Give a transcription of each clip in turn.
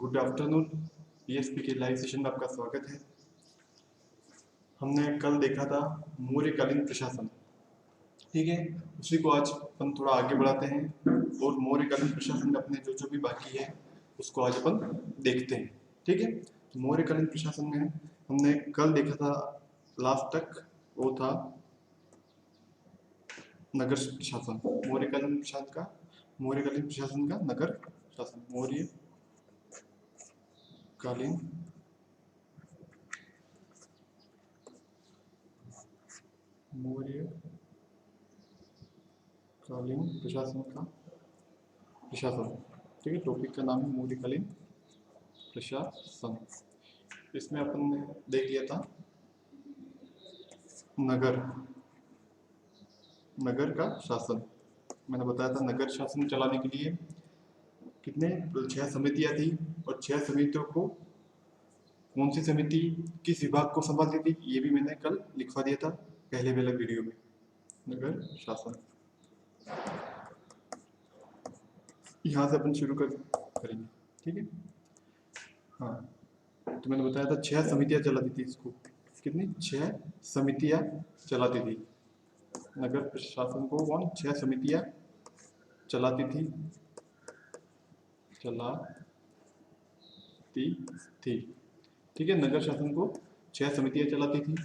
Good afternoon. PSP के live session में आपका स्वागत है। हमने कल देखा था मौर्यकालीन प्रशासन, ठीक है। उसी को आज अपन थोड़ा आगे बढ़ाते हैं और मौर्यकालीन प्रशासन में अपने जो जो भी बाकी है उसको आज अपन देखते हैं, ठीक है। तो मौर्यकालीन प्रशासन में हमने कल देखा था लास्ट तक, वो था नगर प्रशासन। मौर्यकालीन प्रशासन का नगर शासन, मौर्यकालीन प्रशासन का प्रशासन, ठीक है। टॉपिक का नाम है मौर्यकालीन प्रशासन। इसमें अपन ने देख लिया था नगर का शासन। मैंने बताया था नगर शासन चलाने के लिए कितने 6 समितियां थी, और 6 समितियों को कौन सी समिति किस विभाग को संभालती थी ये भी मैंने कल लिखवा दिया था पहले वाले वीडियो में। नगर शासन यहाँ से अपन शुरू करेंगे, ठीक है। हाँ, तो मैंने बताया था 6 समितियां चलाती थी इसको। कितनी? 6 समितियां चलाती थी नगर प्रशासन को। कौन? 6 समितियां चलाती थी, ठीक है। नगर शासन को 6 समितियां चलाती थी।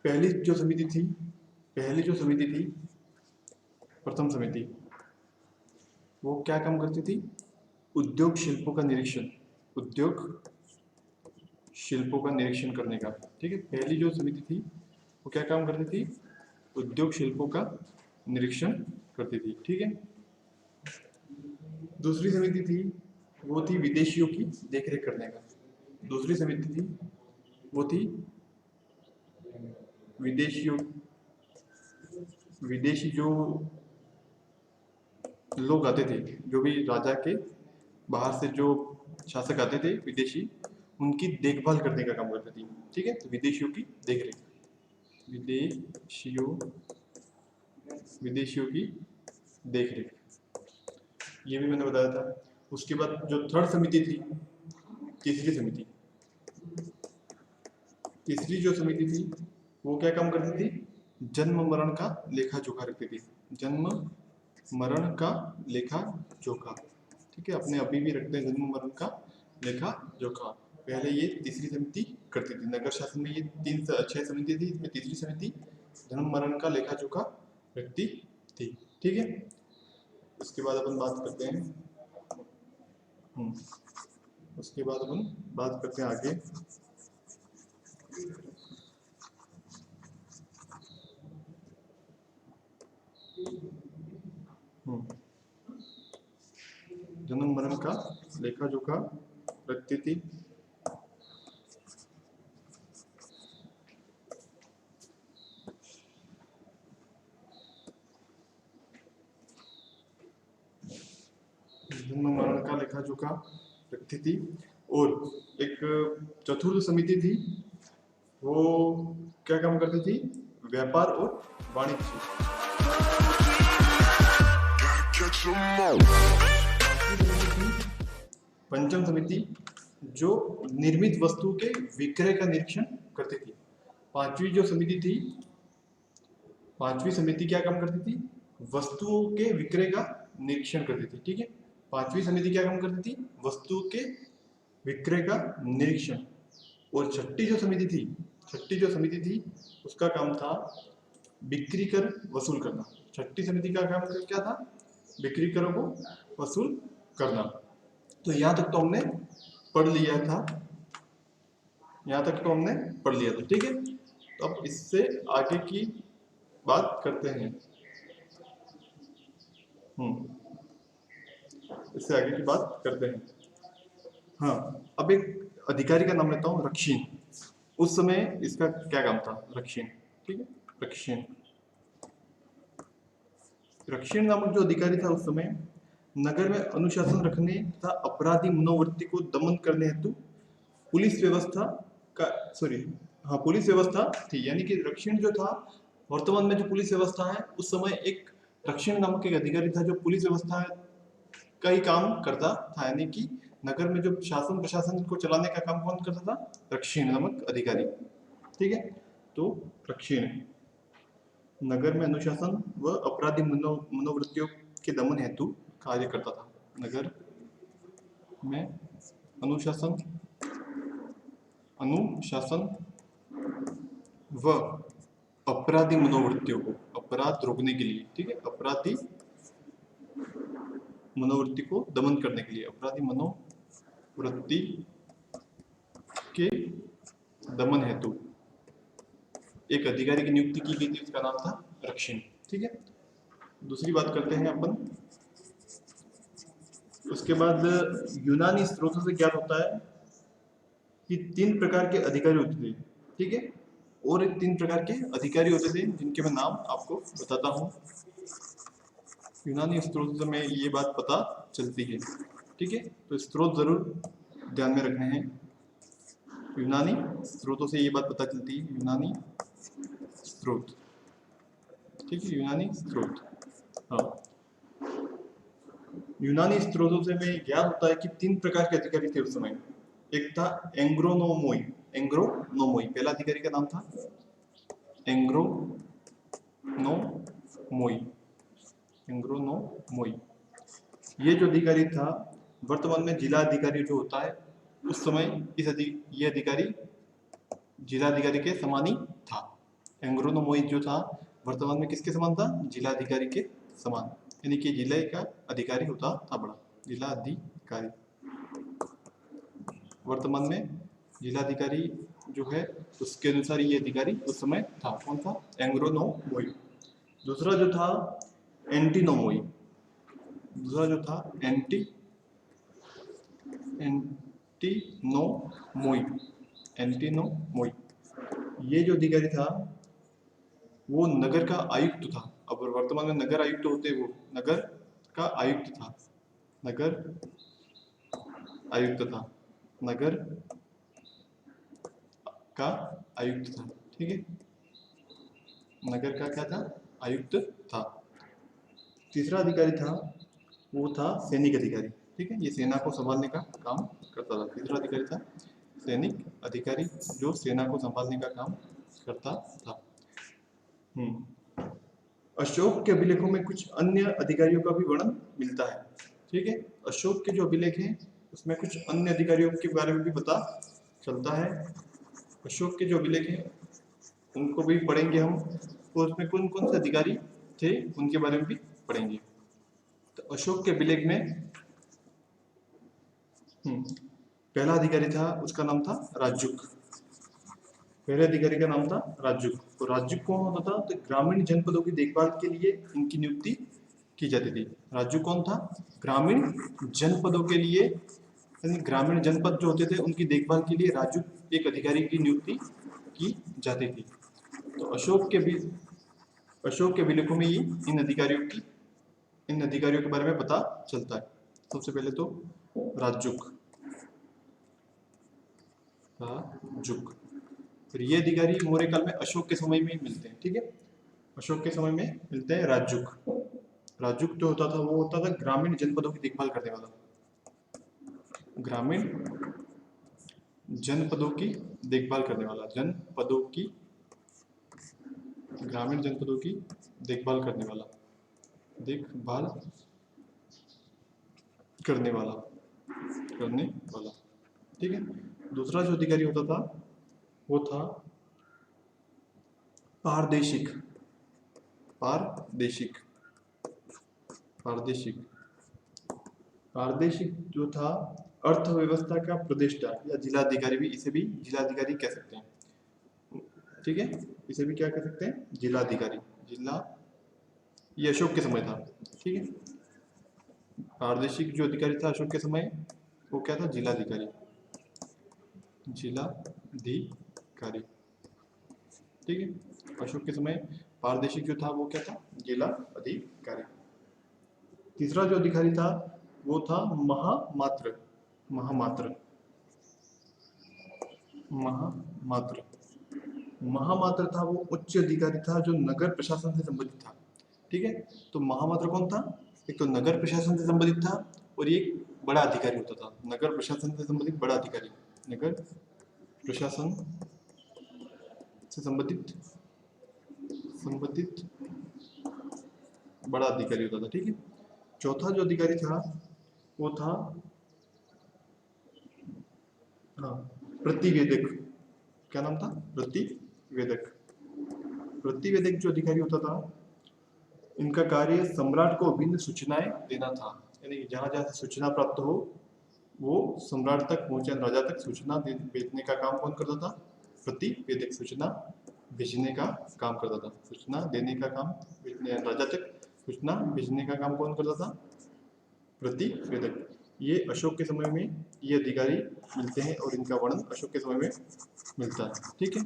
पहली जो समिति थी, प्रथम समिति, वो क्या काम करती थी? उद्योग शिल्पों का निरीक्षण करने का, ठीक है। पहली जो समिति थी वो क्या काम करती थी? उद्योग शिल्पों का निरीक्षण करती थी, ठीक है। दूसरी समिति थी वो थी विदेशियों की देखरेख करने का। दूसरी समिति थी वो थी विदेशी जो लोग आते थे, जो भी राजा के बाहर से जो शासक आते थे विदेशी, उनकी देखभाल करने का काम करती थी, ठीक है। तो विदेशियों की देखरेख, विदेशियों की देखरेख, ये भी मैंने बताया था। उसके बाद जो थर्ड समिति थी, तीसरी जो समिति थी वो क्या काम करती थी? जन्म मरण का लेखा जोखा रखती थी। जन्म मरण का लेखा जोखा, ठीक है। अपने अभी भी रखते हैं जन्म मरण का लेखा जोखा। पहले ये तीसरी समिति करती थी। नगर शासन में ये 6 समिति थी, इसमें तीसरी समिति जन्म मरण का लेखा जोखा रखती थी, ठीक है। उसके बाद अपन बात करते हैं आगे। जन्म मरण का लेखा जोखा रखती थी। जन्म मरण का लेखा जोखा रखती थी। और एक चतुर्थ समिति थी, वो क्या काम करती थी? व्यापार और वाणिज्य। पंचम समिति जो निर्मित वस्तु के विक्रय का निरीक्षण करती थी। पांचवी समिति क्या काम करती थी? वस्तुओं के विक्रय का निरीक्षण करती थी, ठीक है। पांचवी समिति क्या काम करती थी? वस्तु के विक्रय का निरीक्षण। और छठी जो समिति थी उसका काम था बिक्री कर वसूल करना। छठी समिति का काम क्या था? बिक्री करों को वसूल करना। तो यहाँ तक तो हमने पढ़ लिया था, ठीक है। तो अब इससे आगे की बात करते हैं। हाँ, अब एक अधिकारी का नाम लेता हूँ, रक्षीन। उस समय इसका क्या काम था? रक्षीन, ठीक है। रक्षीन नामक जो अधिकारी था उस समय नगर में अनुशासन रखने तथा अपराधी मनोवृत्ति को दमन करने हेतु पुलिस व्यवस्था थी। यानी कि रक्षीन जो था, वर्तमान में जो पुलिस व्यवस्था है, उस समय एक रक्षीन नामक एक अधिकारी था जो पुलिस व्यवस्था का ही काम करता था। यानी कि नगर में जो शासन प्रशासन को चलाने का काम कौन करता था? रक्षीण नामक अधिकारी। ठीक है, तो रक्षीण नगर में अनुशासन व अपराधी मनोवृत्तियों के दमन हेतु कार्य करता था। नगर में अनुशासन व अपराधी मनोवृत्तियों को, अपराध रोकने के लिए, ठीक है, अपराधी मनोवृत्ति को दमन करने के लिए, अपराधी मनोवृत्ति के दमन हेतु एक अधिकारी की नियुक्ति की गई थी, उसका नाम था रक्षीण। ठीक है, दूसरी बात करते हैं अपन। उसके बाद यूनानी स्रोतों से ज्ञात होता है कि 3 प्रकार के अधिकारी होते थे। ठीक है, और 3 प्रकार के अधिकारी होते थे जिनके मैं नाम आपको बताता हूँ। यूनानी स्रोतों से में ये बात पता चलती है। ठीक है, तो स्रोत जरूर ध्यान में रखने हैं। यूनानी स्रोतों से ये बात पता चलती है, यूनानी स्रोत। ठीक है, यूनानी स्रोत, हाँ। यूनानी स्रोतों से में ज्ञात होता है कि 3 प्रकार के अधिकारी थे उस समय। एक था एंग्रोनोमोई। पहला अधिकारी का नाम था एंग्रोनोमोई। ये जो अधिकारी था, वर्तमान में जिला अधिकारी जो होता है, उस समय ये अधिकारी जिला अधिकारी के समान ही था। एंग्रोनोमोई जो था, वर्तमान में किसके समान था? जिला अधिकारी के समान, यानी कि जिले का अधिकारी होता था बड़ा, जिला अधिकारी। वर्तमान में जिलाधिकारी जो है, उसके अनुसार ये अधिकारी उस समय था। कौन था? एंग्रोनोमोई। दूसरा जो था एंटीनोमोई। एंटीनोमोई। ये जो अधिकारी था वो नगर का आयुक्त था। अब वर्तमान में नगर आयुक्त होते, वो नगर का आयुक्त था। नगर का आयुक्त था। ठीक है, नगर का क्या था? आयुक्त था। तीसरा अधिकारी था, वो था सैनिक अधिकारी। ठीक है, ये सेना को संभालने का काम करता था। तीसरा अधिकारी था सैनिक अधिकारी, जो सेना को संभालने का काम करता था। अशोक के अभिलेखों में कुछ अन्य अधिकारियों का भी वर्णन मिलता है। ठीक है, अशोक के जो अभिलेख हैं उसमें कुछ अन्य अधिकारियों के बारे में भी पता चलता है। अशोक के जो अभिलेख हैं उनको भी पढ़ेंगे हम, तो उसमें कौन कौन से अधिकारी थे उनके बारे में भी पढ़ेंगे। तो अशोक के अभिलेख में पहला अधिकारी था, उसका नाम था राजुक। पहले अधिकारी का नाम था राजुक। तो राजुक कौन होता था? तो ग्रामीण जनपदों की देखभाल के लिए इनकी नियुक्ति की जाती थी। राजुक कौन था? ग्रामीण जनपदों के लिए, ग्रामीण जनपद जो होते थे उनकी देखभाल के लिए राजुक एक अधिकारी की नियुक्ति की जाती थी। तो अशोक के अभिलेखों में ये इन अधिकारियों के बारे में पता चलता है। सबसे पहले तो राजुक। फिर ये अधिकारी मौर्य काल में अशोक के समय में मिलते हैं। ठीक है, अशोक के समय में मिलते हैं राजुक। राजुक जो होता था वो होता था ग्रामीण जनपदों की देखभाल करने वाला। ग्रामीण जनपदों की देखभाल करने वाला, ग्रामीण जनपदों की देखभाल करने वाला। ठीक है, दूसरा जो अधिकारी होता था वो था पारदेशिक। पारदेशिक जो था अर्थव्यवस्था का प्रदेष्टा या जिलाधिकारी, भी इसे भी जिलाधिकारी कह सकते हैं। ठीक है, इसे भी क्या कह सकते हैं? जिलाधिकारी। ये अशोक के समय था। ठीक है, पारदेशिक जो अधिकारी था अशोक के समय, वो क्या था? जिलाधिकारी। ठीक है, अशोक के समय पारदेशिक जो था वो क्या था? जिला अधिकारी। तीसरा जो अधिकारी था वो था महामात्र था वो उच्च अधिकारी था जो नगर प्रशासन से संबंधित था। ठीक है, तो महामात्र कौन था? एक तो नगर प्रशासन से संबंधित था और एक बड़ा अधिकारी होता था, नगर प्रशासन से संबंधित बड़ा अधिकारी, नगर प्रशासन से संबंधित संबंधित बड़ा अधिकारी होता था, ठीक है। चौथा जो अधिकारी था वो था हाँ प्रतिवेदक। क्या नाम था? प्रतिवेदक। प्रतिवेदक जो अधिकारी होता था, इनका कार्य सम्राट को विभिन्न सूचनाएं देना था, यानी जहां जहां से सूचना प्राप्त हो वो सम्राट तक पहुंचे, राजा तक सूचना भेजने का काम कौन करता था? प्रतिवेदक। सूचना भेजने का काम करता था, सूचना देने का काम, राजा तक सूचना भेजने का काम कौन करता था? प्रतिवेदक। ये अशोक के समय में ये अधिकारी मिलते हैं और इनका वर्णन अशोक के समय में मिलता है, ठीक है।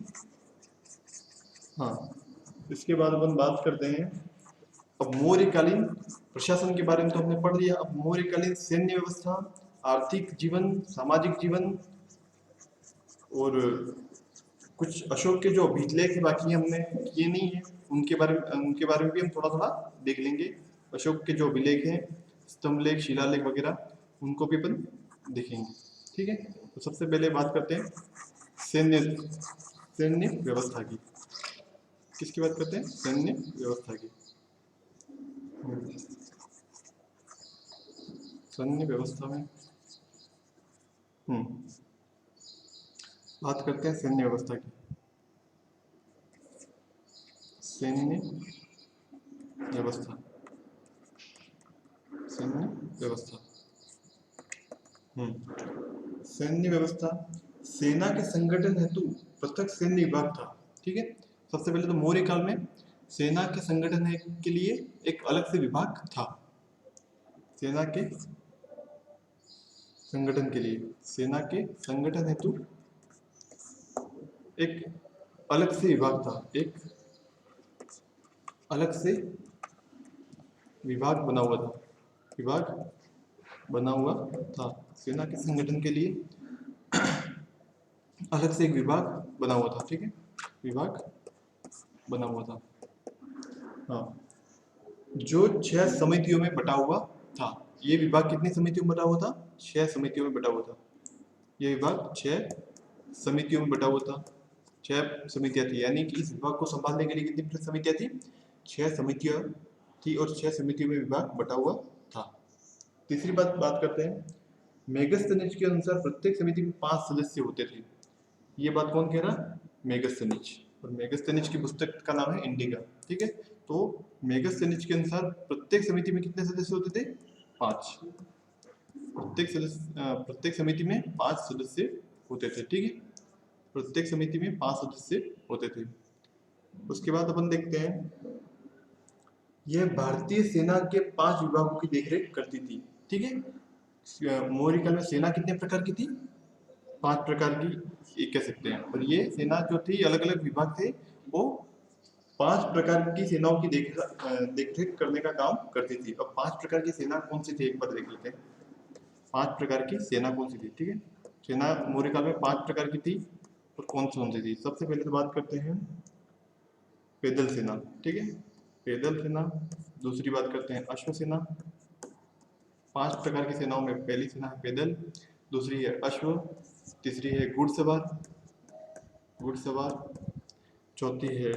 हाँ, इसके बाद अपन बात करते हैं अब मौर्यकालीन प्रशासन के बारे में। तो हमने पढ़ लिया। अब मौर्यकालीन सैन्य व्यवस्था, आर्थिक जीवन, सामाजिक जीवन और कुछ अशोक के जो अभिलेख है बाकी हमने किए नहीं है, उनके बारे में भी हम थोड़ा थोड़ा देख लेंगे। अशोक के जो अभिलेख हैं, स्तंभलेख, शिलालेख वगैरह, उनको भी अपन देखेंगे, ठीक है। तो सबसे पहले बात करते हैं सैन्य सैन्य व्यवस्था की। किसकी बात करते हैं? सैन्य व्यवस्था की। सैन्य व्यवस्था में बात करते हैं सैन्य व्यवस्था की। सैन्य व्यवस्था, सैन्य व्यवस्था। सैन्य व्यवस्था, सेना के संगठन हेतु पृथक सैन्य विभाग था, ठीक है। सबसे पहले तो मौर्य काल में सेना के संगठन के लिए एक अलग से विभाग था। सेना के संगठन के लिए, सेना के संगठन हेतु एक अलग से विभाग था, एक अलग से विभाग बना हुआ था, विभाग बना हुआ था। सेना के संगठन के लिए अलग से एक विभाग बना हुआ था, ठीक है, विभाग बना हुआ था। हाँ, जो 6 समितियों में बटा हुआ था। ये विभाग कितनी समितियों में बटा हुआ था? 6 समितियों में बटा हुआ था। ये विभाग 6 समितियों में बटा हुआ था। 6 समितियां थी, यानी कि इस विभाग को संभालने के लिए कितनी समितियां थी? 6 समितियां थी और 6 समितियों में विभाग बटा हुआ था। तीसरी बात करते हैं मेगस्थनीज के अनुसार प्रत्येक समिति में 5 सदस्य होते थे। ये बात कौन कह रहा? मेगस्थनीज। और मेगस्थनीज की पुस्तक का नाम है इंडिका, ठीक है। तो मेगस्थनीज के अनुसार प्रत्येक समिति में कितने सदस्य होते थे? 5। प्रत्येक समिति में 5 सदस्य होते थे, ठीक है। प्रत्येक समिति में 5 सदस्य होते थे। उसके बाद अपन देखते हैं यह भारतीय सेना के 5 विभागों की देखरेख करती थी, ठीक है। मौर्य काल में सेना कितने प्रकार की थी? 5 प्रकार की कह सकते हैं। और ये सेना जो थी, अलग अलग विभाग थे, वो 5 प्रकार की सेनाओं की देखरेख करने का काम करती थी। अब 5 प्रकार की सेना कौन सी थी एक बार देख लेते हैं। 5 प्रकार की सेना कौन सी थी, ठीक है। सेना मौर्य काल में 5 प्रकार की थी और कौन सी थी? सबसे पहले तो बात करते हैं पैदल सेना, ठीक है, पैदल सेना। दूसरी बात करते हैं अश्व सेना। 5 प्रकार की सेनाओं में पहली सेना है पैदल, दूसरी है अश्व, तीसरी है घुड़सवार, चौथी है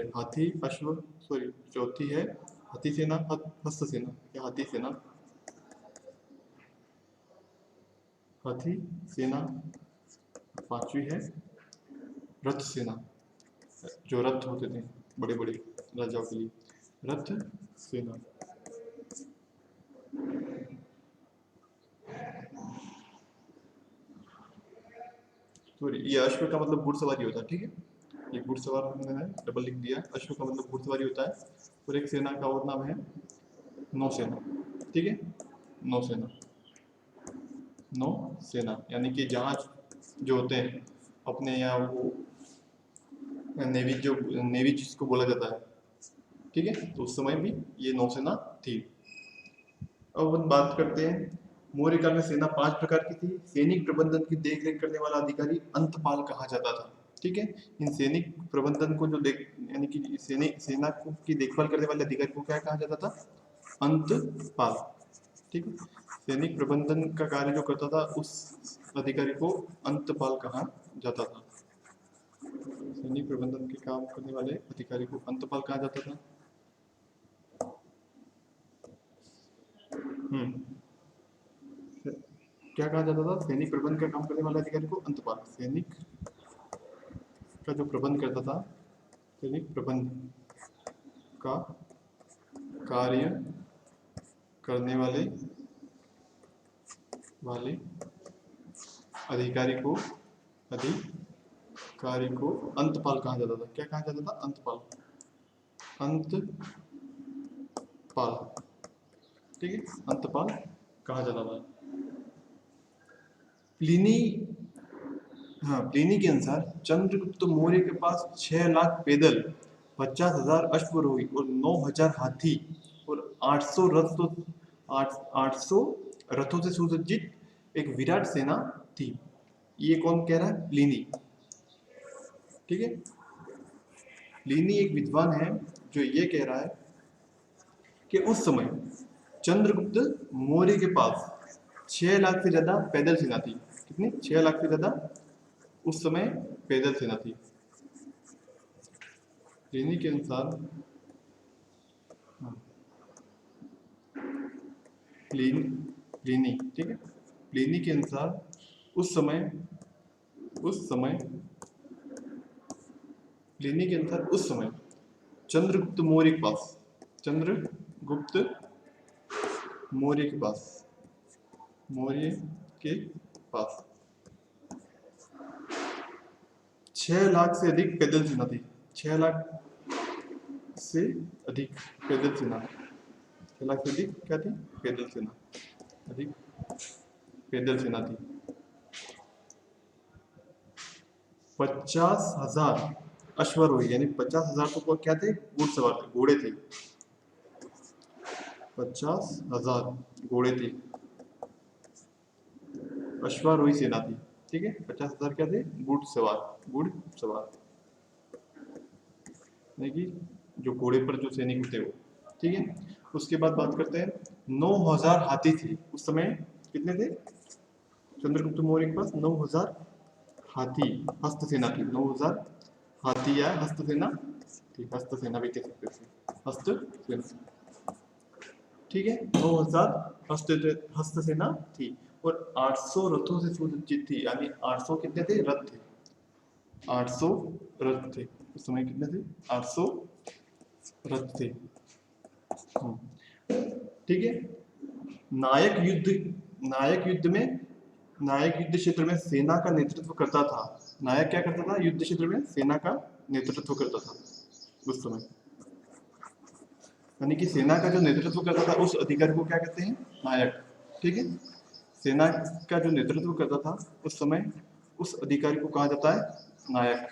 चौथी है हाथी सेना, हस्त सेना या हाथी सेना, हाथी सेना। पांचवी है रथ सेना, जो रथ होते थे बड़े बड़े राजाओं के लिए, रथ सेना। सॉरी, ये अश्व का मतलब घुड़सवारी होता है, ठीक है। ये घुड़सवार हमने डबल लिख दिया। अश्व का मतलब घुड़सवारी होता है। और एक सेना का और नाम है नौसेना, ठीक है, नौसेना। नौसेना यानी कि जहाज जो होते हैं अपने यहाँ, वो नेवी जिसको बोला जाता है, ठीक है। तो उस समय भी ये नौसेना थी। अब अपन बात करते हैं मौर्य काल में सेना 5 प्रकार की थी। सैनिक प्रबंधन की देखरेख करने वाला अधिकारी अंतपाल कहा जाता था, ठीक है। इन सैनिक प्रबंधन को जो यानी कि सेना की देखभाल करने वाले अधिकारी को क्या कहा जाता था? अंतपाल, ठीक है। सैनिक प्रबंधन का कार्य जो करता था उस अधिकारी को अंतपाल कहा जाता था। सैनिक प्रबंधन के काम करने वाले अधिकारी को अंतपाल कहा जाता था। क्या कहा जाता था? सैनिक प्रबंध का काम करने वाले अधिकारी को अंतपाल। सैनिक का जो प्रबंध करता था, सैनिक प्रबंध का कार्य करने वाले अधिकारी को अंतपाल कहा जाता था। क्या कहा जाता था? अंतपाल। अंतपाल, ठीक है, अंतपाल कहा जाता था। प्लिनी के अनुसार चंद्रगुप्त मौर्य के पास 6 लाख पैदल, 50,000 अश्वारोही और 9,000 हाथी और 800 रथों से सुसज्जित एक विराट सेना थी। ये कौन कह रहा है? प्लिनी, ठीक है। प्लिनी एक विद्वान है जो ये कह रहा है कि उस समय चंद्रगुप्त मौर्य के पास 6 लाख से ज्यादा पैदल सेना थी। कितनी? 6 लाख से ज्यादा उस समय पैदल सेना थी। प्लिनी के अनुसार प्लिनी, ठीक है, प्लिनी के अनुसार उस समय चंद्रगुप्त मौर्य के पास 6 लाख से अधिक पैदल सेना थी। 6 लाख से अधिक पैदल सेना, 6 लाख से अधिक क्या थी? पैदल सेना, अधिक पैदल सेना थी। 50,000 अश्वारोही, यानी 50,000 तो क्या थे? घुड़सवार थे, घोड़े थे। 50,000 घोड़े थे, अश्वारोही सेना थी, ठीक है। 50,000 क्या थे? घुड़सवार, यानी कि जो घोड़े पर जो सैनिक थे वो, ठीक है। उसके बाद बात करते हैं 9,000 हाथी थे। उस समय कितने थे चंद्रगुप्त मौर्य के पास? 9,000 हाथी, हस्त सेना थी। 9,000 हाथी या हस्त सेना थी, हस्त सेना भी कह सकते हैं, हस्त सेना, ठीक है। 9,000 हस्त सेना थी और 800 रथों से सुसज्जित थी, यानी 800 कितने थे? रथ थे, 800 रथ थे। उस समय कितने थे? 800 रथ थे, ठीक है। नायक युद्ध क्षेत्र में सेना का नेतृत्व करता था। नायक क्या करता था? युद्ध क्षेत्र में सेना का नेतृत्व करता था उस समय, यानी कि सेना का जो नेतृत्व करता था उस अधिकारी को क्या कहते हैं? नायक, ठीक है। सेना का जो नेतृत्व करता था उस समय उस अधिकारी को कहा जाता है नायक।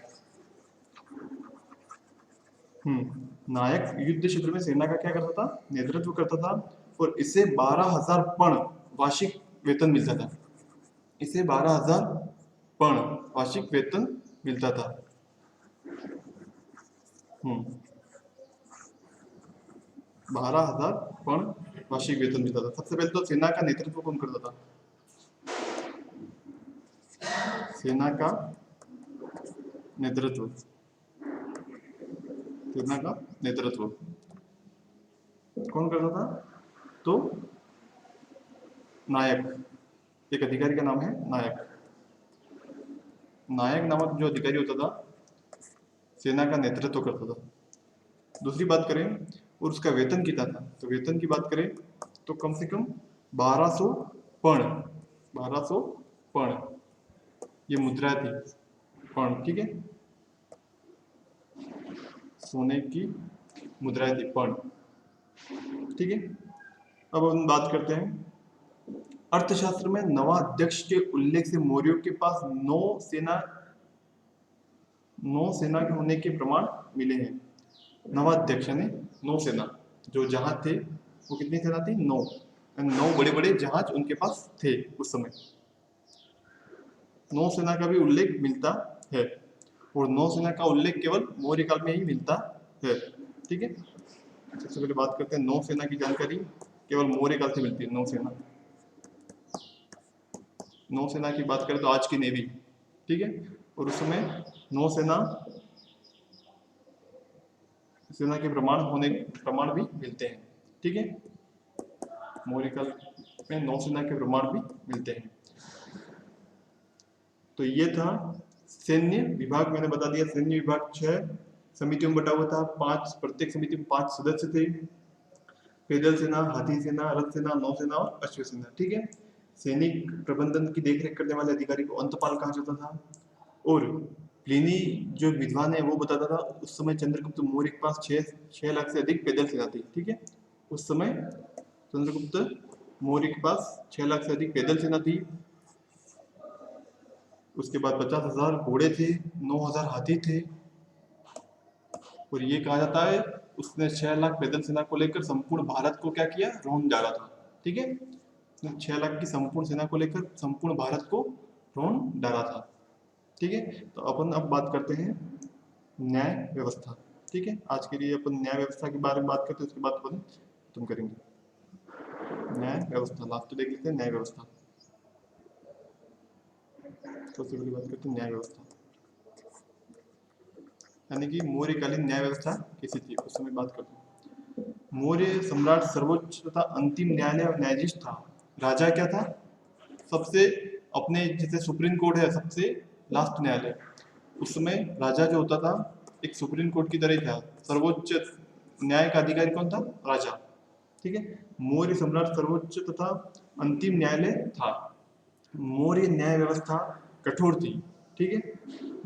नायक युद्ध क्षेत्र में सेना का क्या करता था? नेतृत्व करता था और इसे 12,000 पण वार्षिक वेतन मिलता था। इसे 12,000 पण वार्षिक वेतन मिलता था। 12,000 पण वार्षिक वेतन मिलता था। सबसे पहले तो सेना का नेतृत्व कौन करता था? सेना का नेतृत्व कौन करता था? तो नायक, एक अधिकारी का नाम है नायक। नायक नामक जो अधिकारी होता था सेना का नेतृत्व करता था। दूसरी बात करें और उसका वेतन कितना था, तो वेतन की बात करें तो कम से कम 1200 पण, 1200 पण ये मुद्रा थी, पण, ठीक है, सोने की मुद्राएं थी, पण, ठीक है। अब हम बात करते हैं अर्थशास्त्र में नवाध्यक्ष के उल्लेख से मौर्यों के पास नौ सेना के होने के प्रमाण मिले हैं। नवाध्यक्ष यानी नौसेना, जो जहाज थे वो कितनी सेना थी? 9 बड़े बड़े जहाज उनके पास थे उस समय। नौसेना का भी उल्लेख मिलता है और नौसेना का उल्लेख केवल मौर्य काल में ही मिलता है, ठीक है। सबसे पहले बात करते हैं नौसेना की जानकारी केवल मौर्य काल से मिलती है। नौसेना नौसेना की बात करें तो आज की नेवी, ठीक है। और उस समय नौसेना सेना के प्रमाण भी मिलते हैं, ठीक है। मौर्यकाल में नौसेना के प्रमाण भी मिलते हैं। तो ये था सैन्य विभाग, मैंने बता दिया सैन्य विभाग 6 समितियों में बटा हुआ था। 5 प्रत्येक समिति में 5 सदस्य थे। पैदल सेना, हाथी सेना, रथ सेना, नौसेना और अश्व सेना, ठीक है। सैनिक प्रबंधन की देखरेख करने वाले अधिकारी को अंतपाल कहा जाता था। और प्लिनी जो विद्वान है वो बताता था उस समय चंद्रगुप्त मौर्य के पास 6 लाख से अधिक पैदल सेना थी, ठीक है। उस समय चंद्रगुप्त मौर्य के पास 6 लाख से अधिक पैदल सेना थी। उसके बाद 50,000 घोड़े थे, 9,000 हाथी थे। और ये कहा जाता है उसने 6 लाख पैदल सेना को लेकर संपूर्ण भारत को क्या किया, रोन डाला था, ठीक है। 6 लाख की संपूर्ण सेना को लेकर संपूर्ण भारत को रोन डाला था, ठीक है। तो अपन अब बात करते हैं न्याय व्यवस्था, ठीक है। आज के लिए अपन न्याय व्यवस्था के बारे में बात करते हैं, उसके बाद अपन खत्म करेंगे। न्याय व्यवस्था लास्ट देख लेते हैं। न्याय व्यवस्था सबसे पहली बात करते हैं न्याय व्यवस्था, यानी कि मौर्यकालीन न्याय व्यवस्था कैसी थी उस समय बात करते हैं। मौर्य सम्राट सर्वोच्च तथा अंतिम न्यायालय और न्यायाधीश था। राजा क्या था, सबसे अपने जैसे सुप्रीम कोर्ट है सबसे लास्ट न्यायालय, उस समय राजा जो होता था एक सुप्रीम कोर्ट की तरह ही था। सर्वोच्च न्याय का अधिकारी कौन था, राजा, ठीक है। मौर्य सम्राट सर्वोच्च तथा अंतिम न्यायालय था। मौर्य न्याय व्यवस्था कठोर थी, ठीक है।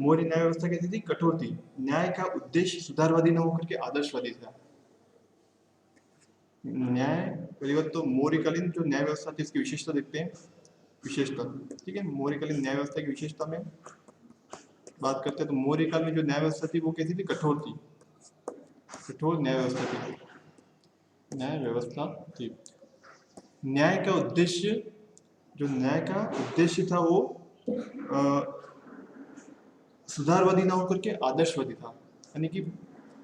मौर्य न्याय व्यवस्था कैसी थी, कठोर थी। न्याय का उद्देश्य सुधारवादी न होकर के आदर्शवादी था। न्याय पहली बात तो मौर्यकालीन जो न्याय व्यवस्था थी इसकी विशेषता देखते हैं। विशेषता, ठीक है। मौर्यकालीन न्याय व्यवस्था की विशेषता में बात करते हैं तो मौर्यकाल में जो न्याय व्यवस्था थी वो कैसी थी, कठोर थी। कठोर न्याय व्यवस्था थी, न्याय व्यवस्था थी। न्याय का उद्देश्य, जो न्याय का उद्देश्य था वो सुधारवादी ना होकर के आदर्शवादी था, यानी कि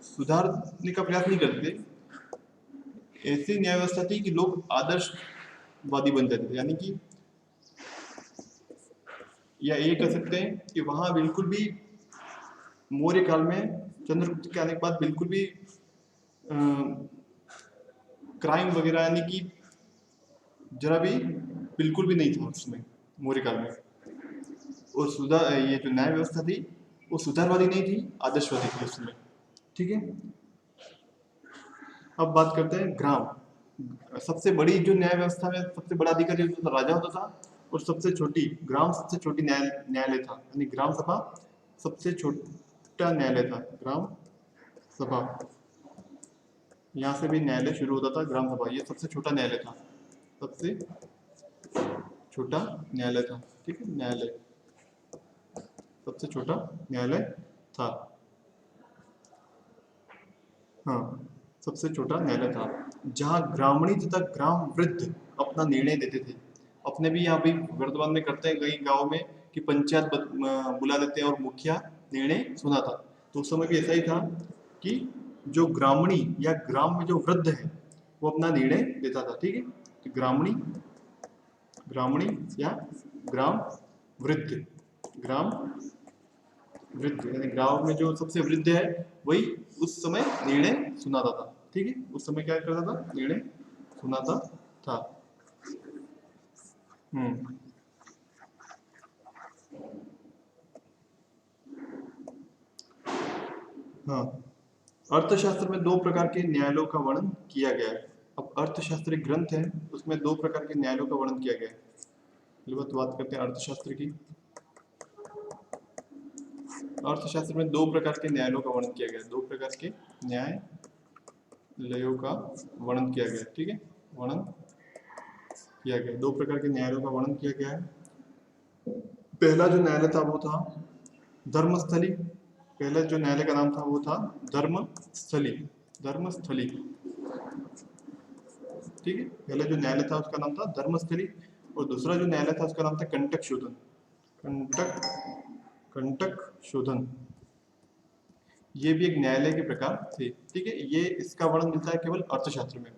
सुधारने का प्रयास नहीं करते, ऐसी न्याय व्यवस्था थी कि लोग आदर्शवादी बन जाते थे। यानी कि या ये कह सकते हैं कि वहां बिल्कुल भी मौर्य काल में चंद्रगुप्त के आने के बाद बिल्कुल भी क्राइम वगैरह यानी कि जरा भी बिल्कुल भी नहीं था उसमें मौर्य काल में। और ये जो न्याय व्यवस्था थी वो सुधारवादी नहीं थी, आदर्शवादी थी उसमें, ठीक है। अब बात करते हैं ग्राम। सबसे बड़ी जो न्याय व्यवस्था में सबसे बड़ा अधिकारी राजा होता था, और सबसे छोटी ग्राम सबसे छोटी न्यायालय था, यानी ग्राम सभा सबसे छोटा न्यायालय था। ग्राम सभा, यहाँ से भी न्यायालय शुरू होता था, ग्राम सभा ये सबसे छोटा न्यायालय था, सबसे छोटा न्यायालय था, ठीक है। न्यायालय सबसे छोटा न्यायालय था, हाँ सबसे छोटा न्यायालय था, जहाँ ग्रामीणी तथा ग्राम वृद्ध अपना निर्णय देते थे। अपने भी यहाँ भी वर्तमान में करते हैं कई गाँव में कि पंचायत बुला लेते हैं और मुखिया निर्णय सुना था। तो उस समय भी ऐसा ही था कि जो ग्रामीणी या ग्राम में जो वृद्ध है वो अपना निर्णय देता था, ठीक है। तो ग्रामीणी या ग्राम वृद्ध, ग्राम वृद्ध यानी गांव में जो सबसे वृद्ध है वही उस समय निर्णय सुनाता था, ठीक है। उस समय क्या करता था, निर्णय सुनाता था। हाँ, अर्थशास्त्र में 2 प्रकार के न्यायालयों का वर्णन किया गया है। अब अर्थशास्त्र एक ग्रंथ है, उसमें 2 प्रकार के न्यायालयों का वर्णन किया गया है। बात करते हैं अर्थशास्त्र की। अर्थशास्त्र में 2 प्रकार के न्यायालयों का वर्णन किया गया है। 2 प्रकार के न्यायालयों का वर्णन किया गया है, ठीक है। वर्णन किया गया, 2 प्रकार के न्यायालयों का वर्णन किया गया है। पहला जो न्यायालय था वो था धर्मस्थली। पहला जो न्यायालय का नाम था वो था धर्मस्थली, धर्मस्थली, ठीक है। पहला जो न्यायालय था उसका नाम था धर्मस्थली, और दूसरा जो न्यायालय था उसका नाम था कंटक शोधन। कंटक शोधन, ये भी एक न्यायालय के प्रकार थे, ठीक है। ये इसका वर्णन मिलता है केवल अर्थशास्त्र में।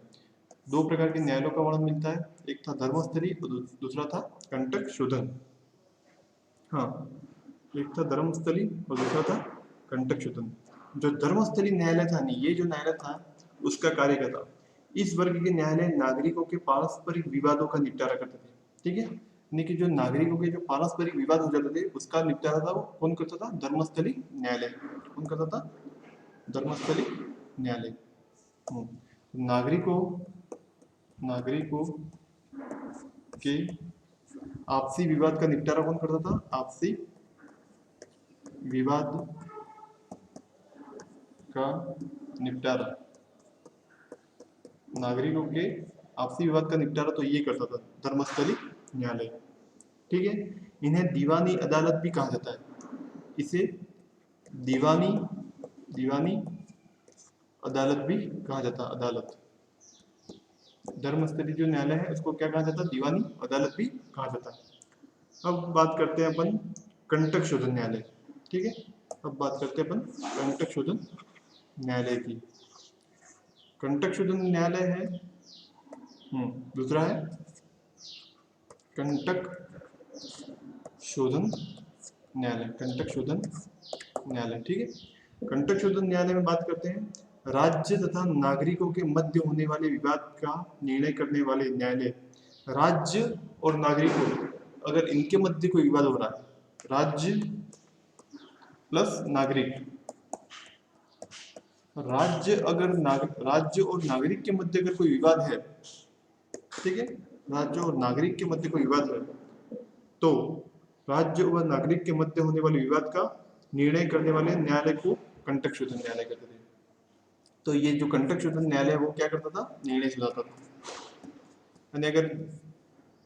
2 प्रकार के न्यायालयों का वर्णन मिलता है, एक था धर्मस्थली और दूसरा था कंटक शोधन। हाँ, एक था धर्मस्थली और दूसरा था कंटक शोधन। जो धर्मस्थली न्यायालय था नहीं, ये जो न्यायालय था उसका कार्य क्या था, इस वर्ग के न्यायालय नागरिकों के पारस्परिक विवादों का निपटारा करते थे। ठीक है, यानी कि जो नागरिकों के जो पारस्परिक विवाद हो जाते थे उसका निपटारा था वो कौन करता था, धर्मस्थली न्यायालय। कौन करता था, धर्मस्थली न्यायालय। नागरिकों नागरिकों के आपसी विवाद का निपटारा कौन करता था, आपसी विवाद का निपटारा, नागरिकों के आपसी विवाद का निपटारा तो ये करता था धर्मस्थली न्यायालय। ठीक है, इन्हें दीवानी अदालत भी कहा जाता है। इसे दीवानी दीवानी अदालत भी कहा जाता है, अदालत। धर्मस्थली जो न्यायालय है उसको क्या कहा जाता है, दीवानी अदालत भी कहा जाता है। अब बात करते हैं अपन कंटक शोधन न्यायालय। ठीक है, अब बात करते हैं अपन कंटक शोधन न्यायालय की। कंटक शोधन न्यायालय है, दूसरा है कंटक शोधन न्यायालय। कंटक शोधन न्यायालय, ठीक है। कंटक शोधन न्यायालय में बात करते हैं, राज्य तथा नागरिकों के मध्य होने वाले विवाद का निर्णय करने वाले न्यायालय। राज्य और नागरिकों, अगर इनके मध्य कोई विवाद हो रहा है, राज्य प्लस नागरिक, राज्य और नागरिक के मध्य अगर कोई विवाद है, ठीक है, राज्य और नागरिक के मध्य कोई विवाद है, तो राज्य और नागरिक के मध्य होने वाले विवाद का निर्णय करने वाले न्यायालय को कंटक शोधन न्यायालय कहते थे। तो ये जो कंटक शोधन न्यायालय वो क्या करता था, निर्णय सुनाता था। यानी अगर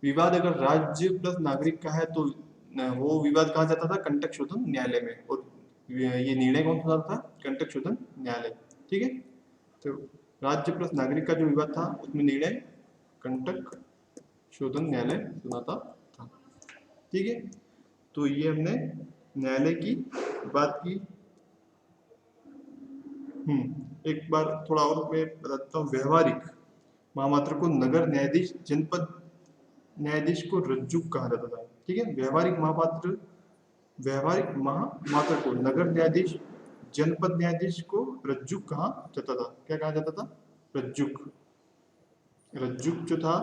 विवाद अगर राज्य प्लस नागरिक का है तो वो विवाद कहा जाता था कंटक शोधन न्यायालय में, और ये निर्णय कौन सुनाता था, कंटक शोधन न्यायालय। ठीक है, तो राज्य प्लस नागरिक का जो विवाद था उसमें निर्णय कंटक शोधन न्यायालय सुनाता था। ठीक है, तो ये हमने न्यायालय की बात की। एक बार थोड़ा और मैं बताता हूँ। व्यवहारिक महामात्र को नगर न्यायाधीश, जनपद न्यायाधीश को रज्जुक कहा जाता था। ठीक है, व्यवहारिक महामात्र को नगर न्यायाधीश, जनपद न्यायाधीश को रज्जुक कहा जाता था। क्या कहा जाता था, रज्जुक। रज्जुक जो था,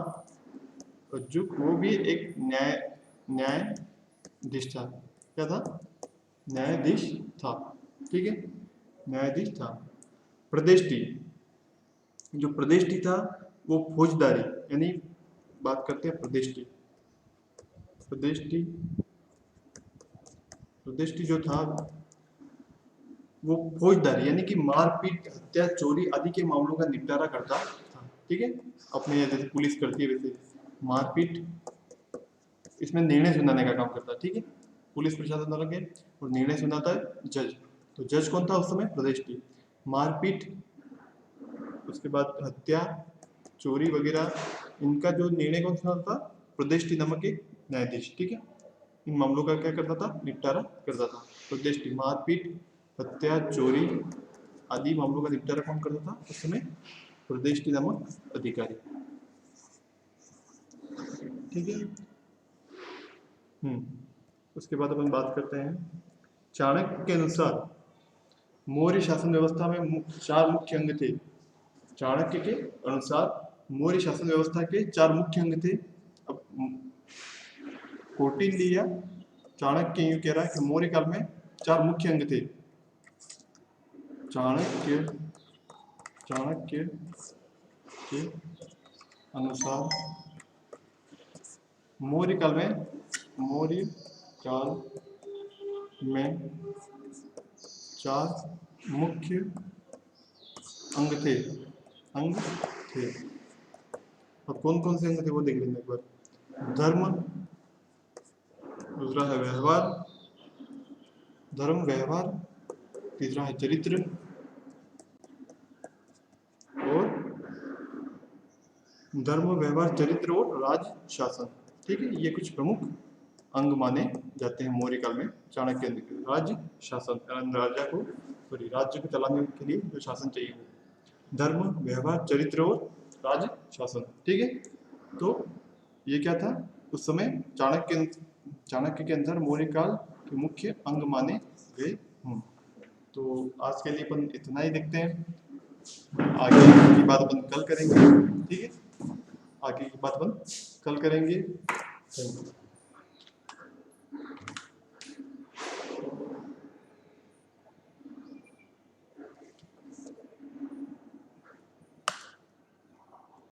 रज्जुक वो भी एक न्यायाधीश था। क्या था, न्यायाधीश था। ठीक है, न्यायाधीश था। प्रदेष्टि, जो प्रदेष्टि था वो फौजदारी, यानी बात करते हैं प्रदेष्टि। प्रदेष्टि प्रदेष्टि जो था वो फौजदारी, यानी कि मारपीट, हत्या, चोरी आदि के मामलों का निपटारा करता था। ठीक है, अपने यहाँ जैसे पुलिस करती है वैसे मारपीट, इसमें निर्णय सुनाने का काम करता है। ठीक है, पुलिस प्रशासन अलग है और निर्णय सुनाता है जज। तो जज कौन था उस समय, प्रदेष्टि। मारपीट, उसके बाद हत्या, चोरी वगैरह, इनका जो निर्णय कौन सुनाता था, प्रदेष्टि नामक एक न्यायाधीश। ठीक है, इन मामलों का क्या करता था, निपटारा करता था प्रदेष्टि। मारपीट, हत्या, चोरी आदि मामलों का निपटारा कौन करता था उस समय, प्रदेष्टि नामक अधिकारी। ठीक है, उसके बाद अपन बात करते हैं, चाणक्य के अनुसार मौर्य शासन व्यवस्था में 4 मुख्य अंग थे। चाणक्य के अनुसार मौर्य शासन व्यवस्था के 4 मुख्य अंग थे। अब कौटिल्य, चाणक्य यूं कह रहा है कि मौर्य काल में 4 मुख्य अंग थे। चाणक्य के अनुसार मौर्य काल में 4 मुख्य अंग थे। अब कौन कौन से अंग थे वो देख लेंगे एक बार। धर्म, दूसरा है व्यवहार, तीसरा है चरित्र, और धर्म, व्यवहार, चरित्र और राज शासन। ठीक है, ये कुछ प्रमुख अंग माने जाते हैं मौर्य काल में चाणक्य। राज्य शासन, राजा को राज्य को चलाने के लिए जो शासन चाहिए, धर्म, व्यवहार, चरित्र और राज शासन। ठीक है, तो ये क्या था उस समय चाणक्य चाणक्य के अंदर मौर्य काल के मुख्य अंग माने गए हूँ। तो आज के लिए अपन इतना ही देखते हैं, आगे की बात अपन कल करेंगे। ठीक है, आगे की बात अपन कल करेंगे।